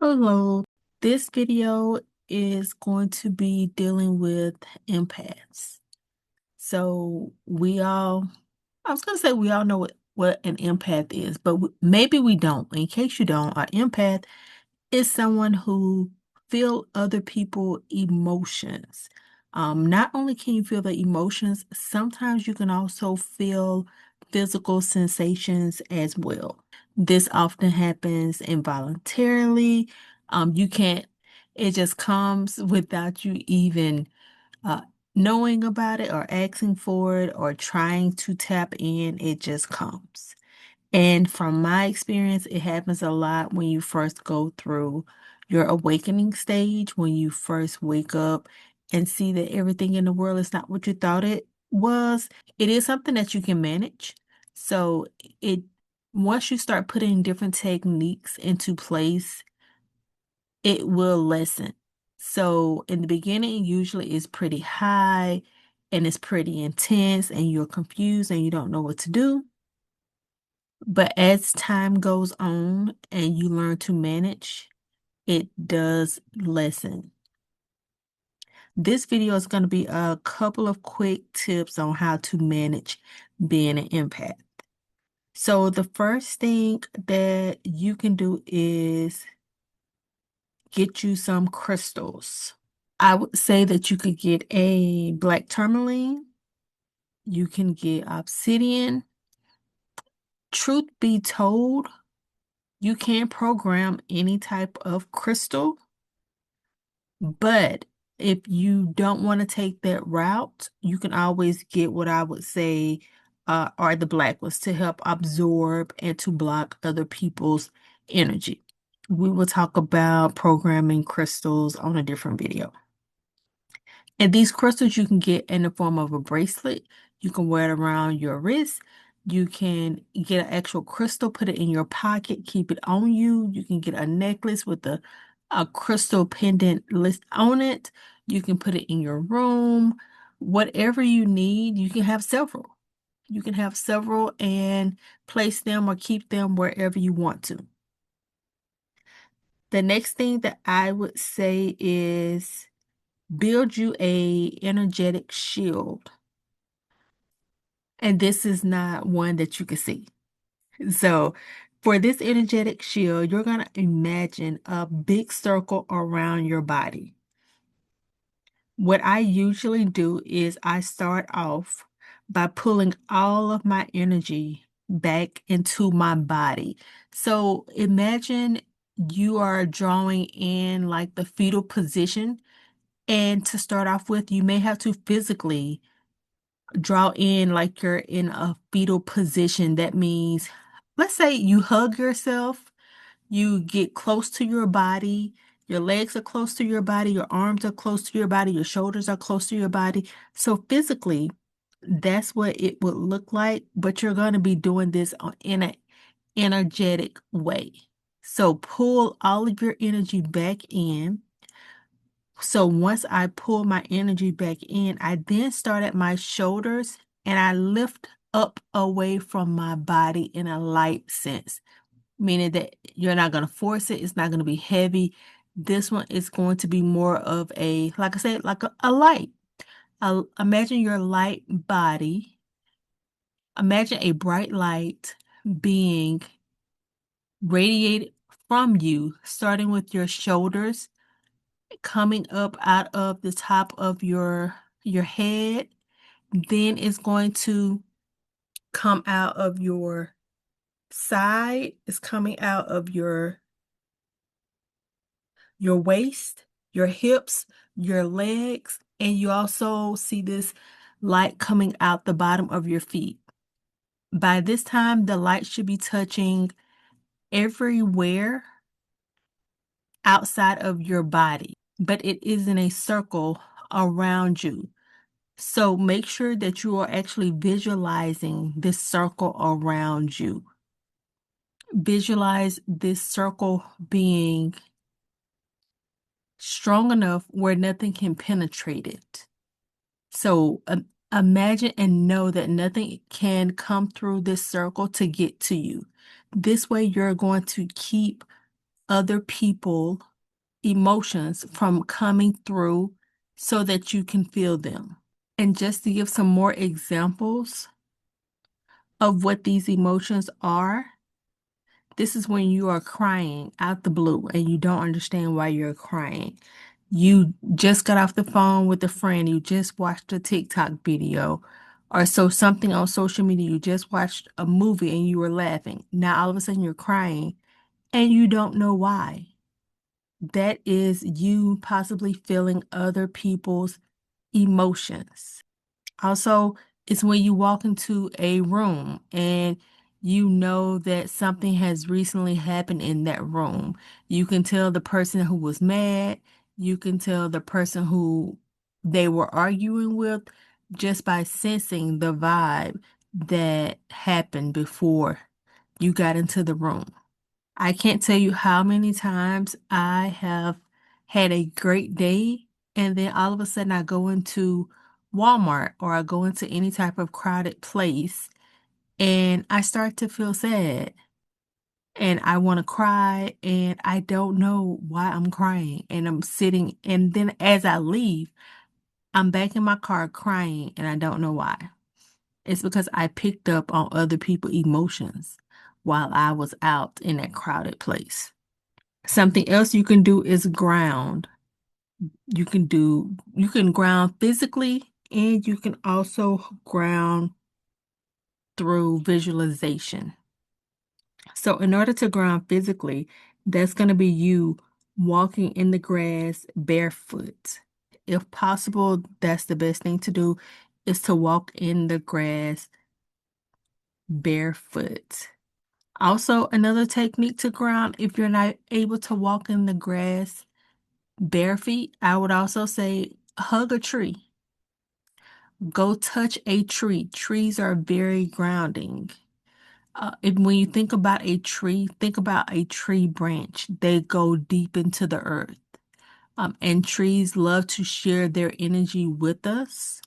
Hello. This video is going to be dealing with empaths. So I was going to say we all know what an empath is, but maybe we don't. In case you don't, an empath is someone who feel other people emotions. Not only can you feel the emotions, sometimes you can also feel physical sensations as well. This often happens involuntarily. You can't, it just comes without you even uh, knowing about it or asking for it or trying to tap in. It just comes. And from my experience, it happens a lot when you first go through your awakening stage, when you first wake up and see that everything in the world is not what you thought it was. It is something that you can manage. So it once you start putting different techniques into place, it will lessen. So in the beginning, usually it's pretty high and it's pretty intense and you're confused and you don't know what to do. But as time goes on and you learn to manage, it does lessen. This video is going to be a couple of quick tips on how to manage being an empath. So the first thing that you can do is get you some crystals. I would say that you could get a black tourmaline, you can get obsidian. Truth be told, you can program any type of crystal. But if you don't want to take that route, you can always get what I would say are the black ones to help absorb and to block other people's energy. We will talk about programming crystals on a different video. And these crystals you can get in the form of a bracelet. You can wear it around your wrist. You can get an actual crystal, put it in your pocket, keep it on you. You can get a necklace with a crystal pendant list on it. You can put it in your room. Whatever you need, you can have several. You can have several and place them or keep them wherever you want to. The next thing that I would say is build you a energetic shield. And this is not one that you can see. So for this energetic shield, you're going to imagine a big circle around your body. What I usually do is I start off by pulling all of my energy back into my body. So imagine you are drawing in like the fetal position. And to start off with, you may have to physically draw in like you're in a fetal position. That means, let's say you hug yourself, you get close to your body, your legs are close to your body, your arms are close to your body, your shoulders are close to your body. So physically, that's what it would look like, but you're going to be doing this in an energetic way. So pull all of your energy back in. So once I pull my energy back in, I then start at my shoulders and I lift up away from my body in a light sense, meaning that you're not going to force it. It's not going to be heavy. This one is going to be more of a, like I said, like a light. Imagine your light body. Imagine a bright light being radiated from you, starting with your shoulders coming up out of the top of your head. Then it's going to come out of your side. It's coming out of your waist, your hips, your legs, and you also see this light coming out the bottom of your feet. By this time, the light should be touching everywhere outside of your body, but it is in a circle around you. So make sure that you are actually visualizing this circle around you. Visualize this circle being strong enough where nothing can penetrate it. So imagine and know that nothing can come through this circle to get to you. This way, you're going to keep other people emotions from coming through so that you can feel them. And just to give some more examples of what these emotions are, this is when you are crying out the blue and you don't understand why you're crying. You just got off the phone with a friend, you just watched a TikTok video, or so something on social media, you just watched a movie and you were laughing. Now all of a sudden you're crying and you don't know why. That is you possibly feeling other people's emotions. Also, it's when you walk into a room and you know that something has recently happened in that room. You can tell the person who was mad, you can tell the person who they were arguing with just by sensing the vibe that happened before you got into the room. I can't tell you how many times I have had a great day, and then all of a sudden I go into Walmart or I go into any type of crowded place and I start to feel sad and I want to cry and I don't know why I'm crying and I'm sitting, and then as I leave, I'm back in my car crying and I don't know why. It's because I picked up on other people's emotions while I was out in that crowded place. Something else you can do is ground. You can ground physically and you can also ground through visualization. So in order to ground physically, that's going to be you walking in the grass barefoot. If possible, that's the best thing to do is to walk in the grass barefoot. Also, another technique to ground, if you're not able to walk in the grass bare feet, I would also say hug a tree. Go touch a tree. Trees are very grounding. When you think about a tree branch. They go deep into the earth. And trees love to share their energy with us.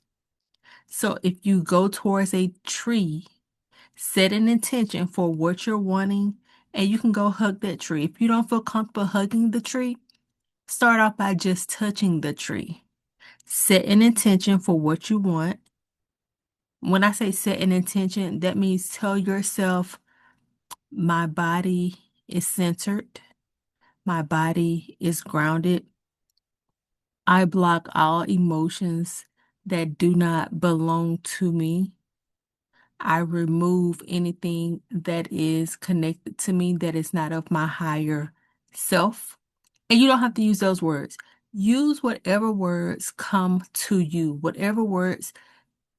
So if you go towards a tree, set an intention for what you're wanting, and you can go hug that tree. If you don't feel comfortable hugging the tree, start off by just touching the tree. Set an intention for what you want. When I say set an intention, that means tell yourself, my body is centered, my body is grounded. I block all emotions that do not belong to me. I remove anything that is connected to me that is not of my higher self. And you don't have to use those words. Use whatever words come to you, whatever words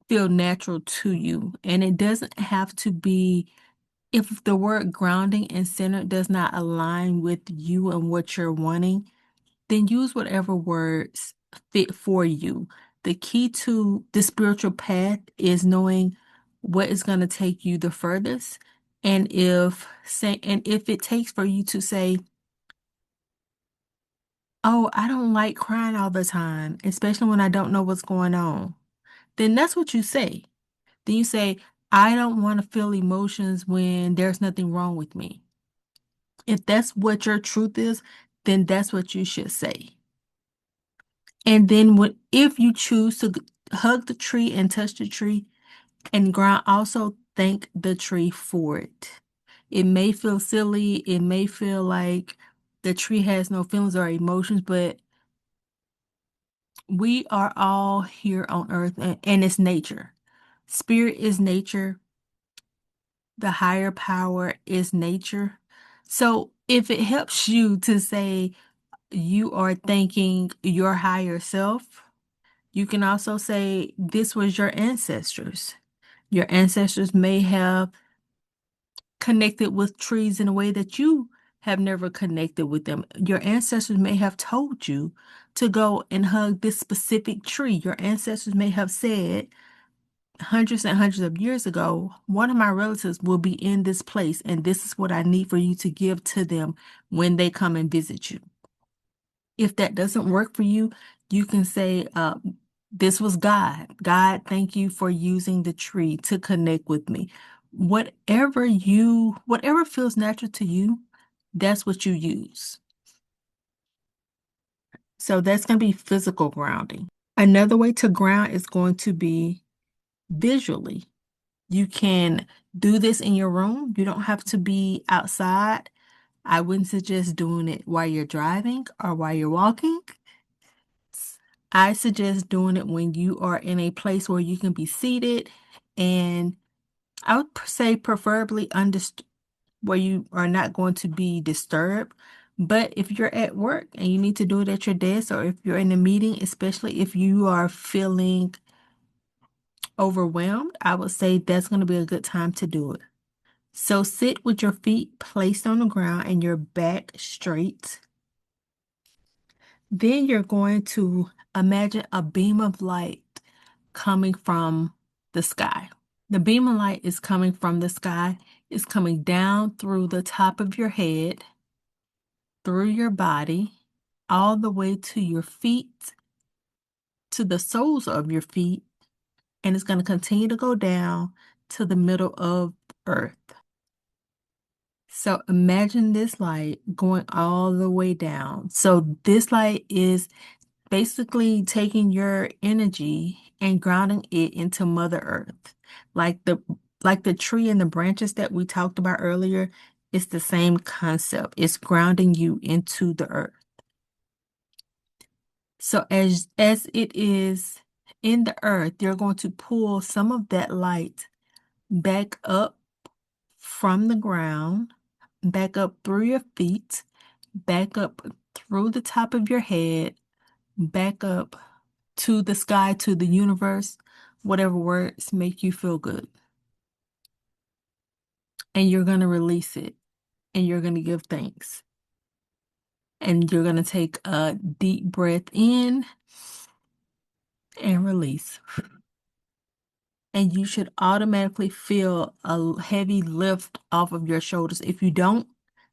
feel natural to you. And it doesn't have to be, if the word grounding and centered does not align with you and what you're wanting, then use whatever words fit for you. The key to the spiritual path is knowing what is going to take you the furthest. And if it takes for you to say, "Oh, I don't like crying all the time, especially when I don't know what's going on," then that's what you say. Then you say, "I don't want to feel emotions when there's nothing wrong with me." If that's what your truth is, then that's what you should say. And then if you choose to hug the tree and touch the tree and ground, also thank the tree for it. It may feel silly, it may feel like the tree has no feelings or emotions, but we are all here on earth and it's nature. Spirit is nature. The higher power is nature. So if it helps you to say you are thanking your higher self, you can also say this was your ancestors. Your ancestors may have connected with trees in a way that you have never connected with them. Your ancestors may have told you to go and hug this specific tree. Your ancestors may have said hundreds and hundreds of years ago, one of my relatives will be in this place, and this is what I need for you to give to them when they come and visit you. If that doesn't work for you, you can say, this was God. God, thank you for using the tree to connect with me. Whatever feels natural to you, that's what you use. So that's going to be physical grounding. Another way to ground is going to be visually. You can do this in your room. You don't have to be outside. I wouldn't suggest doing it while you're driving or while you're walking. I suggest doing it when you are in a place where you can be seated, and I would say preferably where you are not going to be disturbed. But if you're at work and you need to do it at your desk, or if you're in a meeting, especially if you are feeling overwhelmed, I would say that's going to be a good time to do it. So sit with your feet placed on the ground and your back straight. Then you're going to imagine a beam of light coming from the sky. The beam of light is coming from the sky, it's coming down through the top of your head, through your body, all the way to your feet, to the soles of your feet, and it's going to continue to go down to the middle of earth. So imagine this light going all the way down. So this light is basically taking your energy and grounding it into Mother Earth. Like the like the tree and the branches that we talked about earlier, it's the same concept. It's grounding you into the earth. So as it is in the earth, you're going to pull some of that light back up from the ground, back up through your feet, back up through the top of your head, back up to the sky, to the universe, whatever words make you feel good. And you're going to release it, and you're going to give thanks. And you're going to take a deep breath in and release. And you should automatically feel a heavy lift off of your shoulders. If you don't,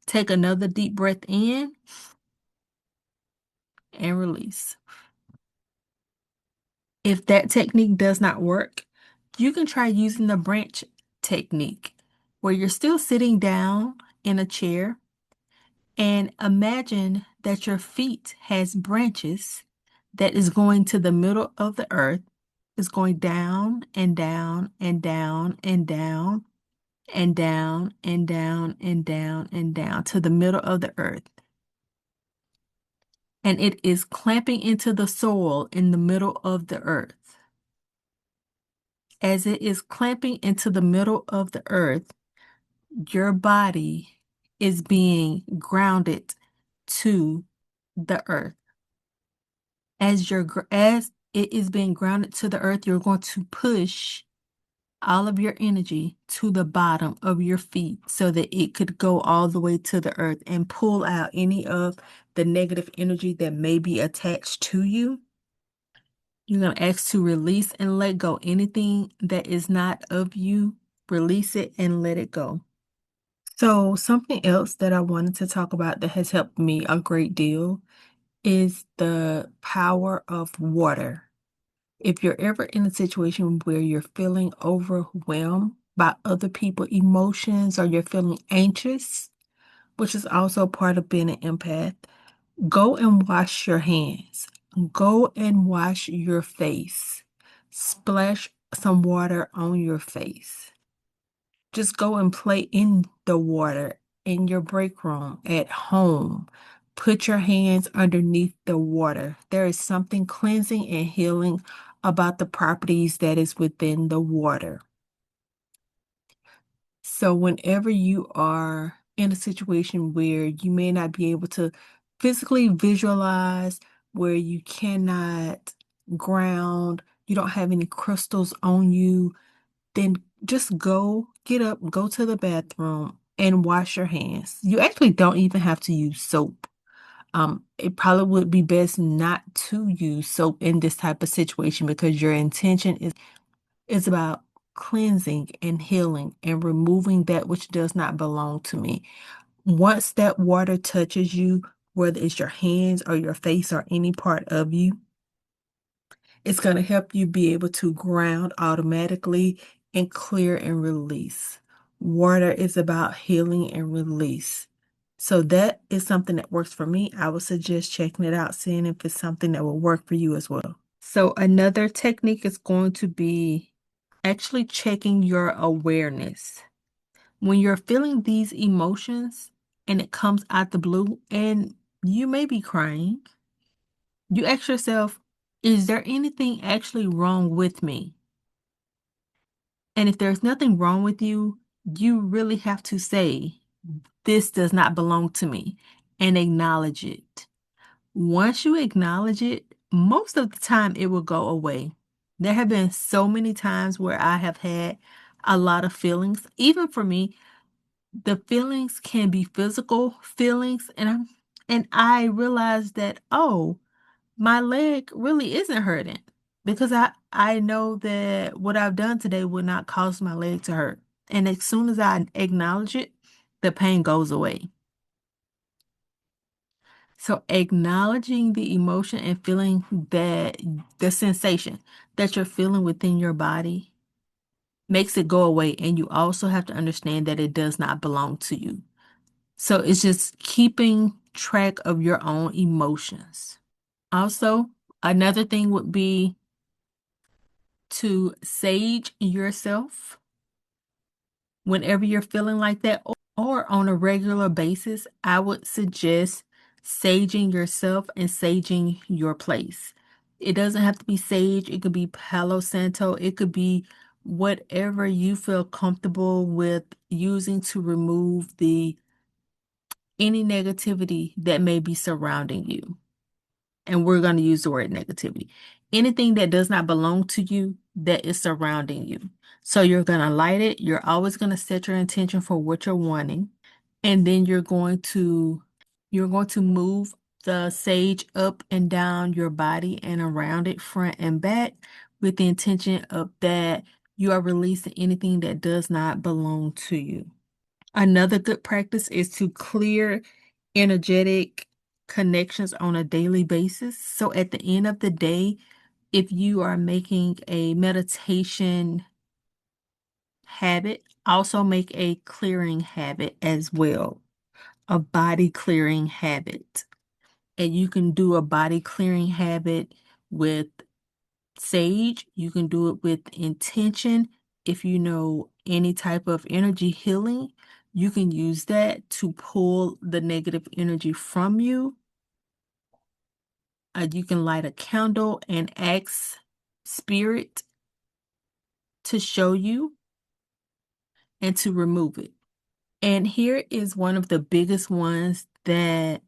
take another deep breath in and release. If that technique does not work, you can try using the branch technique, where you're still sitting down in a chair, and imagine that your feet has branches that is going to the middle of the earth, is going down and down and down and down and down and down and down and down to the middle of the earth. And it is clamping into the soil in the middle of the earth. As it is clamping into the middle of the earth, your body is being grounded to the earth. As it is being grounded to the earth, you're going to push all of your energy to the bottom of your feet so that it could go all the way to the earth and pull out any of the negative energy that may be attached to you. You're going to ask to release and let go. Anything that is not of you, release it and let it go. So, something else that I wanted to talk about that has helped me a great deal is the power of water. If you're ever in a situation where you're feeling overwhelmed by other people's emotions, or you're feeling anxious, which is also part of being an empath, go and wash your hands. Go and wash your face. Splash some water on your face. Just go and play in the water in your break room, at home. Put your hands underneath the water. There is something cleansing and healing about the properties that is within the water. So whenever you are in a situation where you may not be able to physically visualize, where you cannot ground, you don't have any crystals on you, then just get up, go to the bathroom and wash your hands. You actually don't even have to use soap. It probably would be best not to use soap in this type of situation, because your intention is about cleansing and healing and removing that which does not belong to me. Once that water touches you, whether it's your hands or your face or any part of you, it's going to help you be able to ground automatically and clear and release. Water is about healing and release. So that is something that works for me. I would suggest checking it out, seeing if it's something that will work for you as well. So another technique is going to be actually checking your awareness. When you're feeling these emotions and it comes out the blue and you may be crying, you ask yourself, is there anything actually wrong with me? And if there's nothing wrong with you, you really have to say, this does not belong to me, and acknowledge it. Once you acknowledge it, most of the time it will go away. There have been so many times where I have had a lot of feelings. Even for me, the feelings can be physical feelings, and I realized that, oh, my leg really isn't hurting because I know that what I've done today would not cause my leg to hurt. And as soon as I acknowledge it, the pain goes away. So acknowledging the emotion and feeling that the sensation that you're feeling within your body makes it go away. And you also have to understand that it does not belong to you. So it's just keeping track of your own emotions. Also, another thing would be to sage yourself whenever you're feeling like that, or on a regular basis. I would suggest saging yourself and saging your place. It doesn't have to be sage, it could be Palo Santo, it could be whatever you feel comfortable with using to remove the any negativity that may be surrounding you. And we're going to use the word negativity. Anything that does not belong to you that is surrounding you. So you're going to light it. You're always going to set your intention for what you're wanting. And then you're going to move the sage up and down your body and around it, front and back, with the intention of that you are releasing anything that does not belong to you. Another good practice is to clear energetic connections on a daily basis. So at the end of the day, if you are making a meditation habit, also make a clearing habit as well, a body clearing habit. And you can do a body clearing habit with sage. You can do it with intention. If you know any type of energy healing, you can use that to pull the negative energy from you. You can light a candle and ask spirit to show you and to remove it. And here is one of the biggest ones that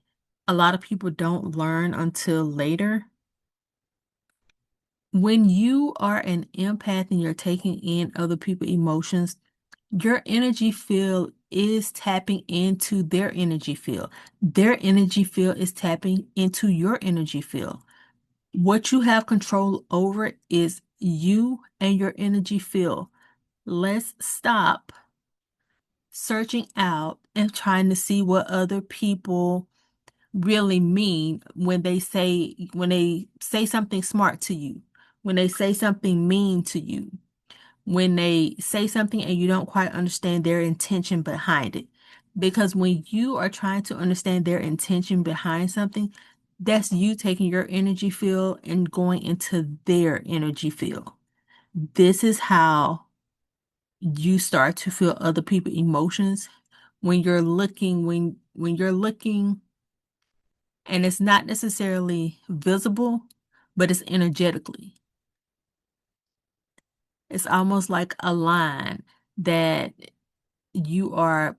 a lot of people don't learn until later. When you are an empath and you're taking in other people's emotions, your energy field is tapping into their energy field. Their energy field is tapping into your energy field. What you have control over is you and your energy field. Let's stop searching out and trying to see what other people really mean when they say something smart to you, when they say something mean to you, when they say something and you don't quite understand their intention behind it. Because when you are trying to understand their intention behind something, that's you taking your energy field and going into their energy field. This is how you start to feel other people's emotions when you're looking and it's not necessarily visible, but it's energetically. It's almost like a line that you are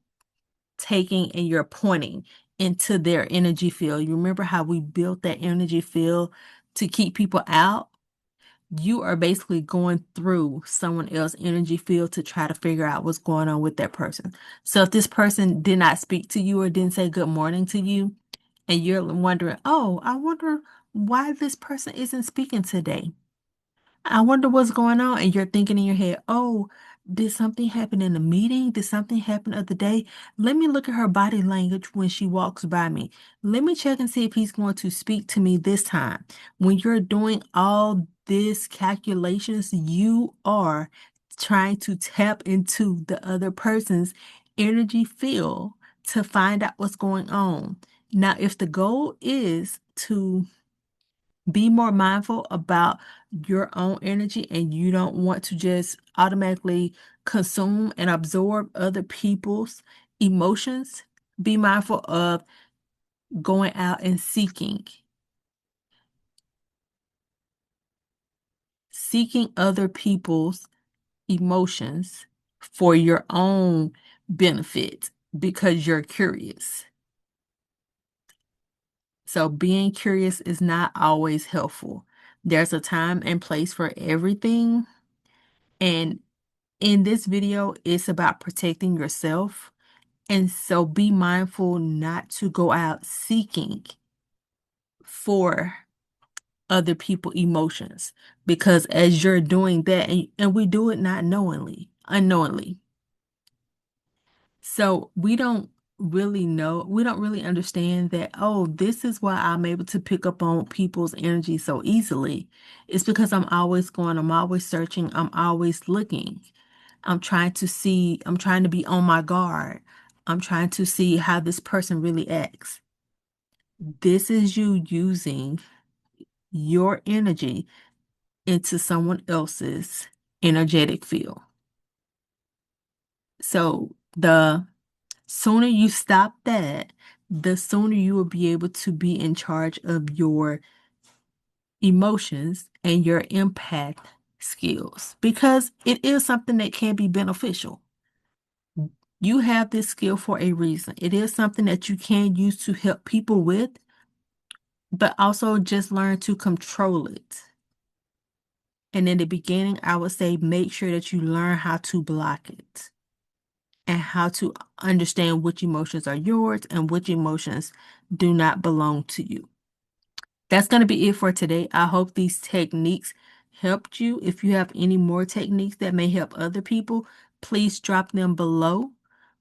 taking and you're pointing into their energy field. You remember how we built that energy field to keep people out? You are basically going through someone else's energy field to try to figure out what's going on with that person. So if this person did not speak to you or didn't say good morning to you, and you're wondering, oh, I wonder why this person isn't speaking today. I wonder what's going on. And you're thinking in your head, oh, did something happen in the meeting? Did something happen the other day? Let me look at her body language when she walks by me. Let me check and see if he's going to speak to me this time. When you're doing all this calculations, you are trying to tap into the other person's energy field to find out what's going on. Now, if the goal is to be more mindful about your own energy and you don't want to just automatically consume and absorb other people's emotions, be mindful of going out and seeking other people's emotions for your own benefit because you're curious. So being curious is not always helpful. There's a time and place for everything. And in this video, it's about protecting yourself. And so be mindful not to go out seeking for other people emotions, because as you're doing that, and we do it not knowingly, unknowingly. So we don't really understand that, oh, this is why I'm able to pick up on people's energy so easily. It's because I'm always going, I'm always searching, I'm always looking. I'm trying to be on my guard. I'm trying to see how this person really acts. This is you using your energy into someone else's energetic field. So the sooner you stop that, the sooner you will be able to be in charge of your emotions and your empath skills, because it is something that can be beneficial. You have this skill for a reason. It is something that you can use to help people with, but also just learn to control it. And in the beginning, I would say make sure that you learn how to block it and how to understand which emotions are yours and which emotions do not belong to you. That's going to be it for today. I hope these techniques helped you. If you have any more techniques that may help other people, please drop them below,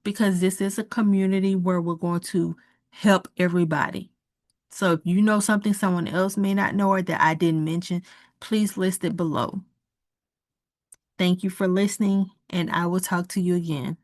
because this is a community where we're going to help everybody. So if you know something someone else may not know or that I didn't mention, please list it below. Thank you for listening, and I will talk to you again.